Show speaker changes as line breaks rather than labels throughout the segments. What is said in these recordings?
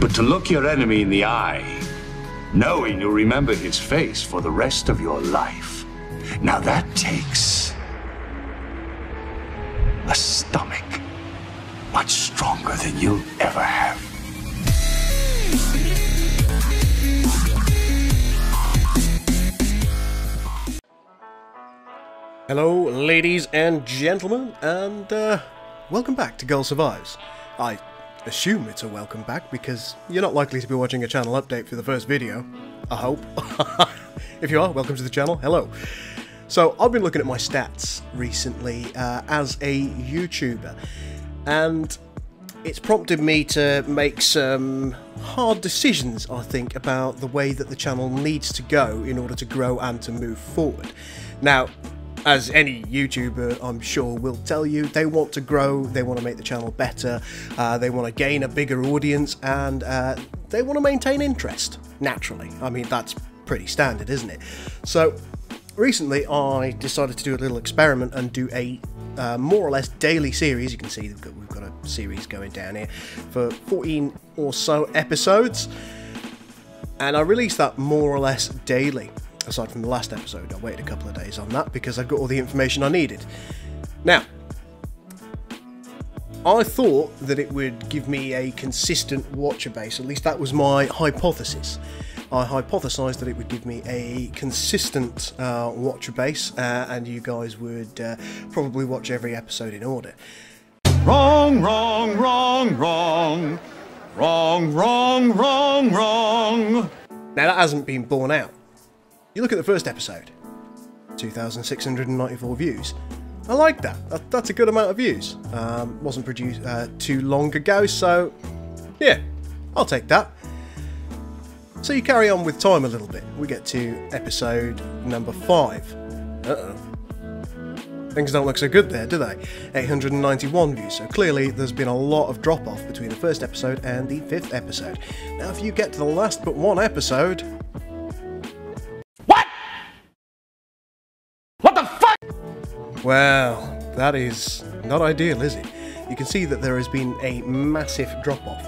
But to look your enemy in the eye, knowing you'll remember his face for the rest of your life, now that takes a stomach much stronger than you'll ever have.
Hello, ladies and gentlemen, and welcome back to Gul Survives. I assume it's a welcome back because you're not likely to be watching a channel update for the first video. I hope. If you are, welcome to the channel. Hello. So, I've been looking at my stats recently as a YouTuber, and it's prompted me to make some hard decisions, I think, about the way that the channel needs to go in order to grow and to move forward. Now, as any YouTuber, I'm sure, will tell you, they want to grow, they want to make the channel better, they want to gain a bigger audience, and they want to maintain interest, naturally. I mean, that's pretty standard, isn't it? So, recently I decided to do a little experiment and do a more or less daily series. You can see we've got a series going down here for 14 or so episodes, and I released that more or less daily. Aside from the last episode, I waited a couple of days on that because I got all the information I needed. Now, I thought that it would give me a consistent watcher base, at least that was my hypothesis. I hypothesised that it would give me a consistent watcher base, and you guys would probably watch every episode in order.
Wrong, wrong, wrong, wrong. Wrong, wrong, wrong, wrong.
Now that hasn't been borne out. You look at the first episode, 2,694 views. I like that. That's a good amount of views. Wasn't produced too long ago, so yeah, I'll take that. So you carry on with time a little bit. We get to episode number 5. Uh-oh. Things don't look so good there, do they? 891 views, so clearly there's been a lot of drop-off between the first episode and the 5th episode. Now if you get to the last but one episode... Well, that is not ideal, is it? You can see that there has been a massive drop-off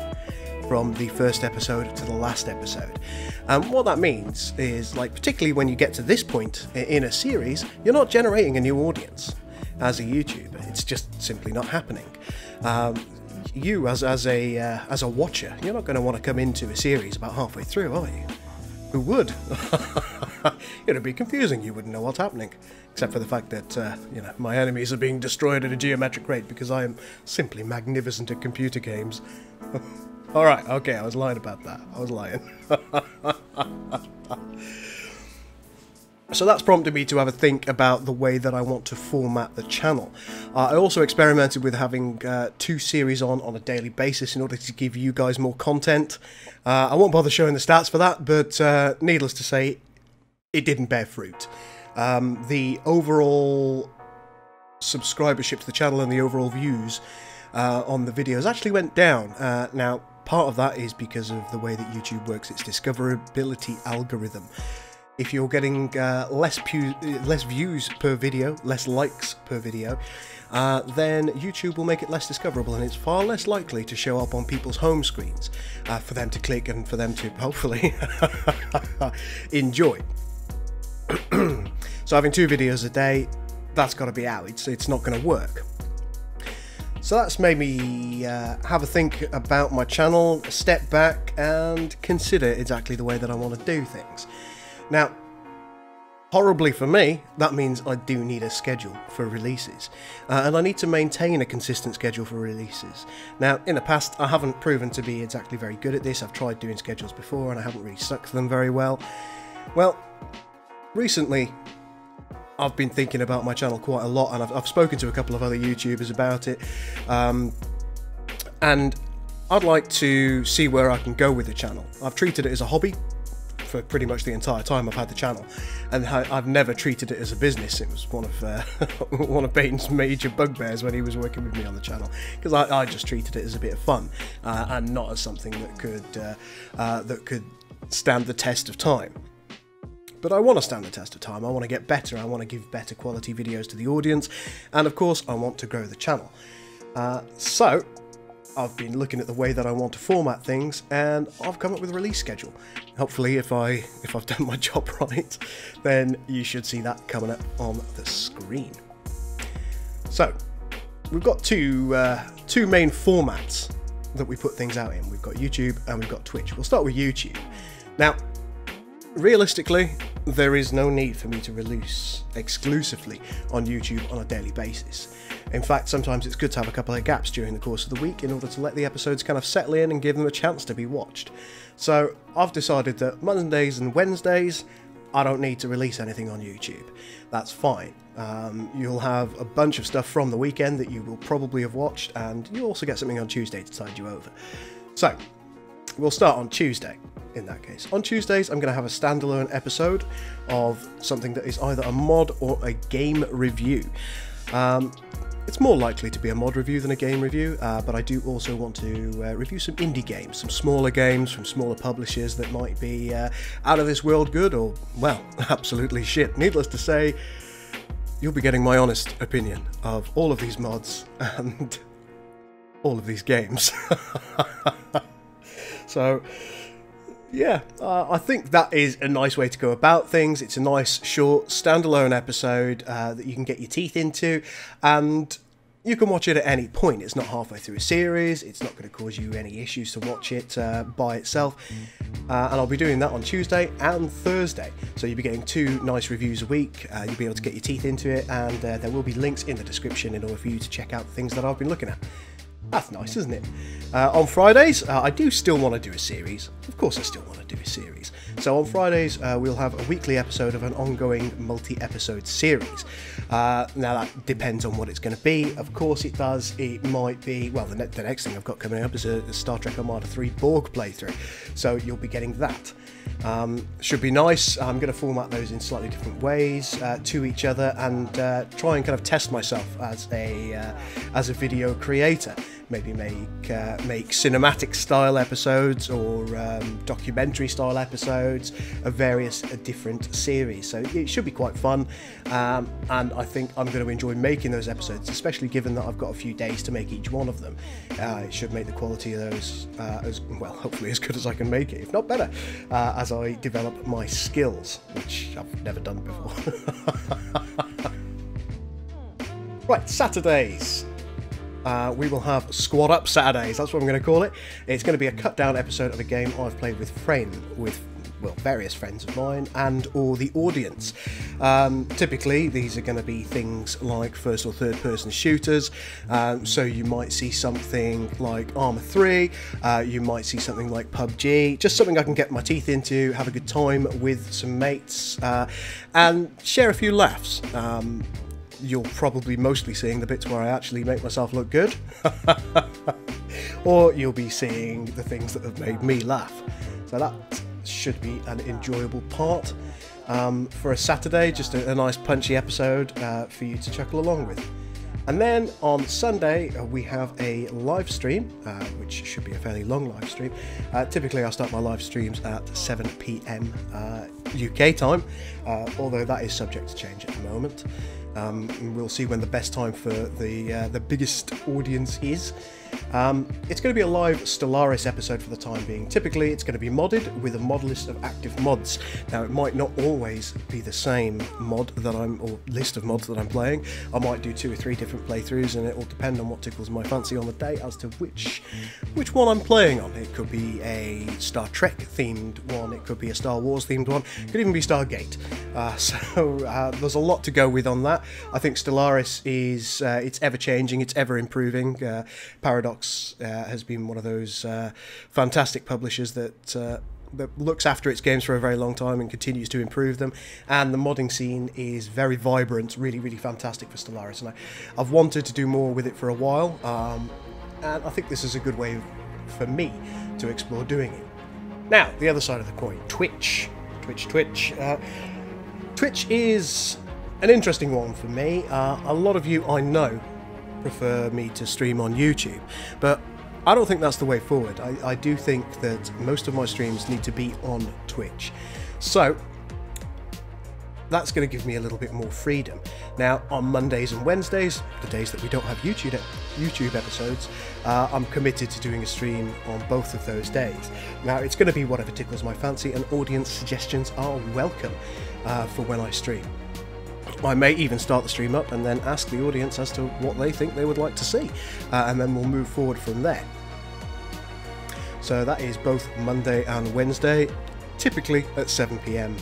from the first episode to the last episode. And what that means is, like, particularly when you get to this point in a series, you're not generating a new audience as a YouTuber. It's just simply not happening. You, as a watcher, you're not going to want to come into a series about halfway through, are you? Who would? It'd be confusing. You wouldn't know what's happening. Except for the fact that, you know, my enemies are being destroyed at a geometric rate because I am simply magnificent at computer games. Alright, okay, I was lying about that. I was lying. So that's prompted me to have a think about the way that I want to format the channel. I also experimented with having 2 series on a daily basis in order to give you guys more content. I won't bother showing the stats for that, but needless to say, it didn't bear fruit. The overall subscribership to the channel and the overall views on the videos actually went down. Now, part of that is because of the way that YouTube works, its discoverability algorithm. If you're getting less views per video, less likes per video, then YouTube will make it less discoverable, and it's far less likely to show up on people's home screens for them to click and for them to hopefully enjoy. So having 2 videos a day, that's got to be out. It's not going to work. So that's made me have a think about my channel, step back, and consider exactly the way that I want to do things. Now, horribly for me, that means I do need a schedule for releases, and I need to maintain a consistent schedule for releases. Now, in the past, I haven't proven to be exactly very good at this. I've tried doing schedules before, and I haven't really stuck to them very well. Well, recently, I've been thinking about my channel quite a lot, and I've spoken to a couple of other YouTubers about it, and I'd like to see where I can go with the channel. I've treated it as a hobby for pretty much the entire time I've had the channel, and I've never treated it as a business. It was one of Baton's major bugbears when he was working with me on the channel, because I just treated it as a bit of fun and not as something that could stand the test of time. But I want to stand the test of time. I want to get better. I want to give better quality videos to the audience, and of course I want to grow the channel. So I've been looking at the way that I want to format things, and I've come up with a release schedule. Hopefully, if I've done my job right, then you should see that coming up on the screen. So, we've got two main formats that we put things out in. We've got YouTube and we've got Twitch. We'll start with YouTube. Now, realistically, there is no need for me to release exclusively on YouTube on a daily basis. In fact, sometimes it's good to have a couple of gaps during the course of the week in order to let the episodes kind of settle in and give them a chance to be watched. So I've decided that Mondays and Wednesdays, I don't need to release anything on YouTube. That's fine. You'll have a bunch of stuff from the weekend that you will probably have watched, and you'll also get something on Tuesday to tide you over. So, we'll start on Tuesday. In that case, on Tuesdays I'm going to have a standalone episode of something that is either a mod or a game review. It's more likely to be a mod review than a game review, but I do also want to review some indie games, some smaller games from smaller publishers that might be out of this world good or, well, absolutely shit. Needless to say, you'll be getting my honest opinion of all of these mods and all of these games. So, yeah, I think that is a nice way to go about things. It's a nice, short, standalone episode that you can get your teeth into, and you can watch it at any point. It's not halfway through a series. It's not going to cause you any issues to watch it by itself. And I'll be doing that on Tuesday and Thursday. So you'll be getting 2 nice reviews a week. You'll be able to get your teeth into it, and there will be links in the description in order for you to check out the things that I've been looking at. That's nice, isn't it? On Fridays, I do still want to do a series. Of course I still want to do a series. So on Fridays, we'll have a weekly episode of an ongoing multi-episode series. Now that depends on what it's going to be. Of course it does. It might be, well, the next thing I've got coming up is a Star Trek Armada 3 Borg playthrough. So you'll be getting that. Should be nice. I'm going to format those in slightly different ways to each other, and try and kind of test myself as a video creator. Maybe make cinematic style episodes or documentary style episodes of various different series. So it should be quite fun, and I think I'm going to enjoy making those episodes, especially given that I've got a few days to make each one of them. It should make the quality of those as well, hopefully as good as I can make it, if not better, as I develop my skills, which I've never done before. Right, Saturdays. We will have Squad Up Saturdays, that's what I'm going to call it. It's going to be a cut down episode of a game I've played with various friends of mine and or the audience. Typically these are going to be things like first or third person shooters, so you might see something like Arma 3, you might see something like PUBG, just something I can get my teeth into, have a good time with some mates, and share a few laughs. You're probably mostly seeing the bits where I actually make myself look good, or you'll be seeing the things that have made me laugh. So that should be an enjoyable part for a Saturday, just a nice punchy episode for you to chuckle along with. And then on Sunday we have a live stream, which should be a fairly long live stream. Typically I start my live streams at 7 PM UK time, although that is subject to change at the moment. We'll see when the best time for the biggest audience is. It's going to be a live Stellaris episode for the time being. Typically it's going to be modded with a mod list of active mods. Now it might not always be the same mod that or list of mods that I'm playing. I might do 2 or 3 different playthroughs, and it will depend on what tickles my fancy on the day as to which one I'm playing on. It could be a Star Trek themed one, it could be a Star Wars themed one, it could even be Stargate. So there's a lot to go with on that. I think Stellaris is it's ever changing, it's ever improving. Paradox has been one of those fantastic publishers that looks after its games for a very long time and continues to improve them, and the modding scene is very vibrant, really fantastic for Stellaris, and I've wanted to do more with it for a while, and I think this is a good way for me to explore doing it. Now, the other side of the coin, Twitch. Twitch is an interesting one for me. A lot of you I know prefer me to stream on YouTube, but I don't think that's the way forward. I do think that most of my streams need to be on Twitch. So that's going to give me a little bit more freedom. Now, on Mondays and Wednesdays, the days that we don't have YouTube episodes, I'm committed to doing a stream on both of those days. Now, it's going to be whatever tickles my fancy, and audience suggestions are welcome for when I stream. I may even start the stream up and then ask the audience as to what they think they would like to see, and then we'll move forward from there. So that is both Monday and Wednesday, typically at 7 PM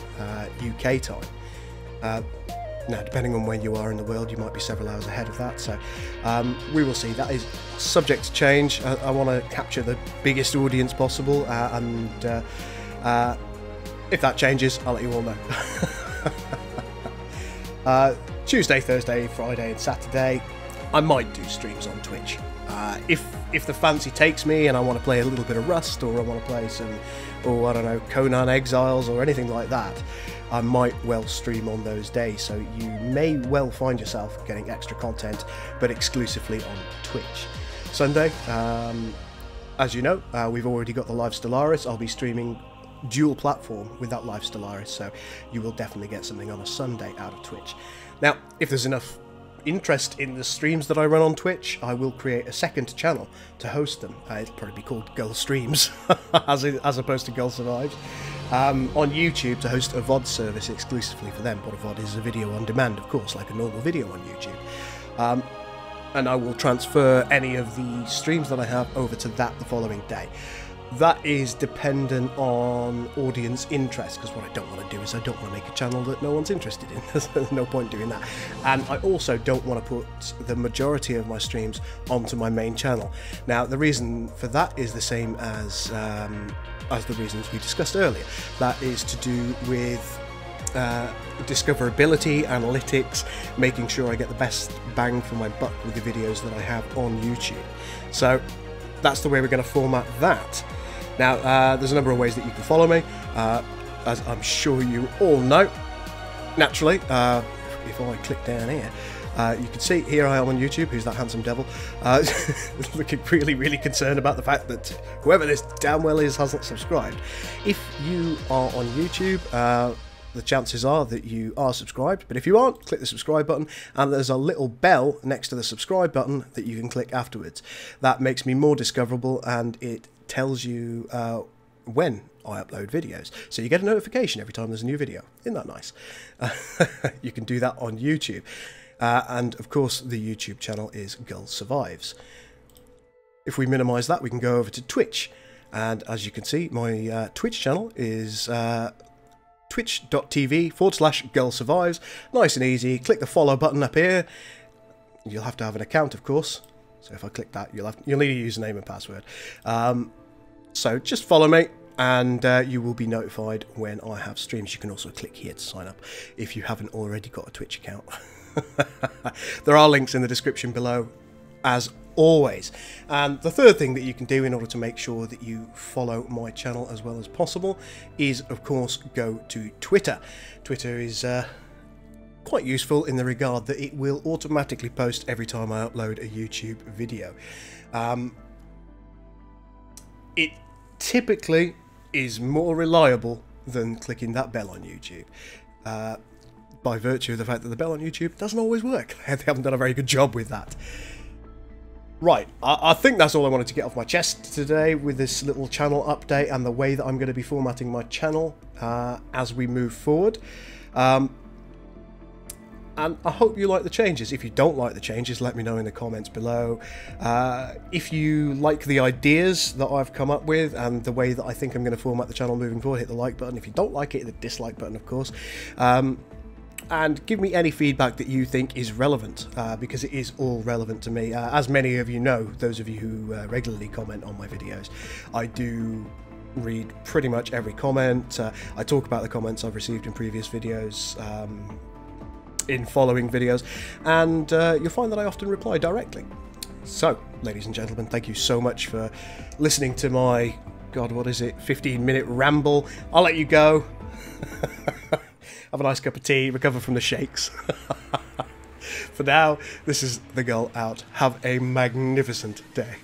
UK time. Now, depending on where you are in the world, you might be several hours ahead of that, so we will see. That is subject to change. I want to capture the biggest audience possible, and if that changes, I'll let you all know. Tuesday, Thursday, Friday and Saturday, I might do streams on Twitch. If the fancy takes me and I want to play a little bit of Rust, or I want to play some, or I don't know, Conan Exiles or anything like that, I might well stream on those days, so you may well find yourself getting extra content, but exclusively on Twitch. Sunday, as you know, we've already got the Live Stellaris. I'll be streaming dual platform with that Live Stellaris, so you will definitely get something on a Sunday out of Twitch. Now, if there's enough interest in the streams that I run on Twitch, I will create a second channel to host them. It'll probably be called Gul Streams as opposed to Gul Survives, on YouTube, to host a VOD service exclusively for them. What a VOD is, a video on demand, of course, like a normal video on YouTube. And I will transfer any of the streams that I have over to that the following day. That is dependent on audience interest, because what I don't want to do is I don't want to make a channel that no one's interested in. There's no point doing that. And I also don't want to put the majority of my streams onto my main channel. Now, the reason for that is the same as the reasons we discussed earlier. That is to do with discoverability, analytics, making sure I get the best bang for my buck with the videos that I have on YouTube. So that's the way we're going to format that. Now, there's a number of ways that you can follow me, as I'm sure you all know. Naturally, if I click down here, you can see here I am on YouTube. Who's that handsome devil? Looking really concerned about the fact that whoever this damn well is hasn't subscribed. If you are on YouTube, the chances are that you are subscribed, but if you aren't, click the subscribe button, and there's a little bell next to the subscribe button that you can click afterwards. That makes me more discoverable, and it tells you when I upload videos, so you get a notification every time there's a new video. Isn't that nice? You can do that on YouTube, and of course the YouTube channel is Gul Survives. If we minimize that, we can go over to Twitch, and as you can see, my Twitch channel is twitch.tv/Gul Survives. Nice and easy. Click the follow button up here. You'll have to have an account, of course, so if I click that, you'll need a username and password. So just follow me, and you will be notified when I have streams. You can also click here to sign up if you haven't already got a Twitch account. There are links in the description below, as always. And the third thing that you can do in order to make sure that you follow my channel as well as possible is, of course, go to Twitter. Twitter is quite useful in the regard that it will automatically post every time I upload a YouTube video. It typically is more reliable than clicking that bell on YouTube, by virtue of the fact that the bell on YouTube doesn't always work. They haven't done a very good job with that. Right, I think that's all I wanted to get off my chest today with this little channel update and the way that I'm going to be formatting my channel as we move forward. And I hope you like the changes. If you don't like the changes, let me know in the comments below. If you like the ideas that I've come up with and the way that I think I'm going to format the channel moving forward, hit the like button. If you don't like it, hit the dislike button, of course. And give me any feedback that you think is relevant, because it is all relevant to me. As many of you know, those of you who regularly comment on my videos, I do read pretty much every comment. I talk about the comments I've received in previous videos, in following videos, and you'll find that I often reply directly. So, ladies and gentlemen, thank you so much for listening to my, God, what is it, 15-minute ramble. I'll let you go. Have a nice cup of tea, recover from the shakes. For now, this is the Gul out. Have a magnificent day.